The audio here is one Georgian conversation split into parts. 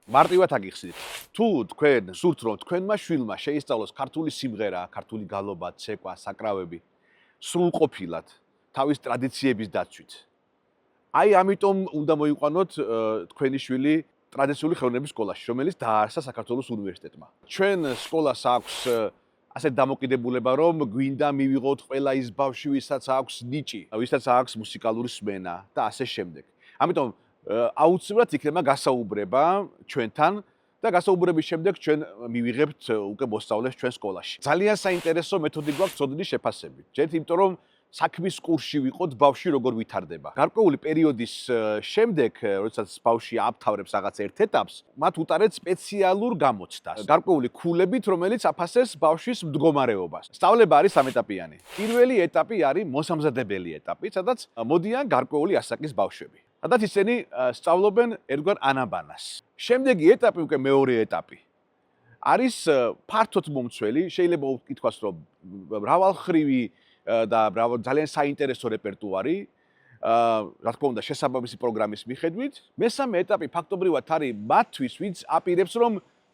მარტივად აგიხსნით. თუ თქვენ სურთ რომ თქვენმა შვილმა შეისწავლოს ქართული სიმღერა, ქართული გალობა, ცეკვა, საკრავები სრულყოფილად თავის ტრადიციების დაცვით. აი ამიტომ უნდა მოიყვანოთ თქვენი შვილი ტრადიციული ხელოვნების სკოლაში, რომელიც დააარსა საქართველოს უნივერსიტეტმა. ჩვენ სკოლას აქვს ასე დამოკიდებულება, რომ გვინდა მივიღოთ ყველა ის ბავშვი, ვისაც აქვს ნიჭი, ვისაც აქვს მუსიკალური სმენა და ასე შემდეგ. ამიტომ აუცილებლად იქნება გასაუბრება ჩვენთან და გასაუბრების შემდეგ ჩვენ მივიღებთ უკვე მოსწავლეს ჩვენ სკოლაში. ძალიან საინტერესო მეთოდი გვაქვს ცოდნის შეფასებით. ჯერ იმიტომ რომ საქმის კურსში ვიყოთ ბავშვი როგორ ვითარდება. გარკვეული პერიოდის შემდეგ, როდესაც ბავშვი აფთავრებს რაღაც ერთ ეტაპს, მათ უტარეთ სპეციალურ გამოცდას. გარკვეული ქულებით, რომელიც აფასებს ბავშვის მდგომარეობას. სწავლება არის სამეტაპიანი. პირველი ეტაპი არის მოსამზადებელი ეტაპი, სადაც მოდიან გარკვეული ასაკის ბავშვები. სადაც ისინი სწავლობენ ერთგვარ ანაბანას. შემდეგი ეტაპი უკვე მეორე ეტაპი. არის ფართოდ მომცველი, შეიძლება უთქვას, რომ მრავალხრივი და ძალიან საინტერესო რეპერტუარი, რა თქმა უნდა, შესაბამისი პროგრამის მიხედვით. მესამე ეტაპი ფაქტობრივად არის მათთვის, ვინც აპირებს რომ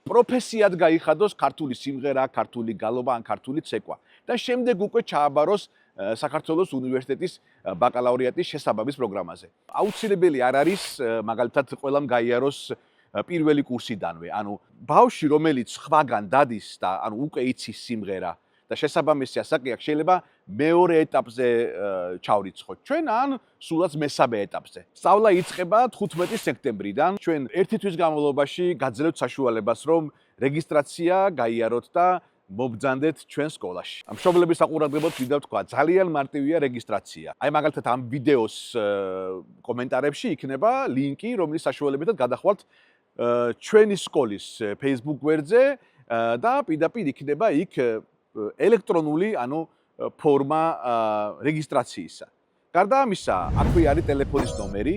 პროფესიად გაიხადოს ქართული სიმღერა, ქართული გალობა ან ქართული ცეკვა. და შემდეგ უკვე ჩააბაროს საქართველოს უნივერსიტეტის ბაკალავრიატის შესაბამის პროგრამაზე. აუცილებელი არ არის მაგალითად ყველამ გაიაროს პირველი კურსიდანვე. ანუ ბავშვი, რომელიც სხვაგან დადის და ანუ უკვე იცის სიმღერა და შესაბამისი ასაკი აქვს, შეიძლება მეორე ეტაპზე ჩავრიცხოთ ჩვენ ან სულაც მესამე ეტაპზე. სწავლა იწყება 15 სექტემბრიდან. ჩვენ ერთი თვის განმავლობაში გაძლევთ საშუალებას, რომ რეგისტრაცია გაიაროთ და მობრძანდეთ ჩვენ სკოლაში. მშობლების საყურადღებოდ მინდა ვთქვა, ძალიან მარტივია რეგისტრაცია. აი მაგალითად ამ ვიდეოს კომენტარებში იქნება ლინკი, რომლის საშუალებითაც გადახვალთ ჩვენი სკოლის Facebook გვერდზე და პირდაპირ იქნება იქ ელექტრონული, ანუ ფორმა რეგისტრაციისა. გარდა ამისა, აქვე არის ტელეფონის ნომერი,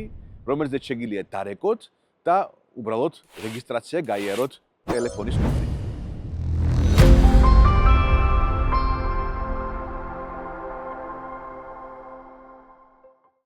რომელზეც შეგიძლიათ დარეკოთ და უბრალოდ რეგისტრაცია გაიაროთ ტელეფონის ნომრით.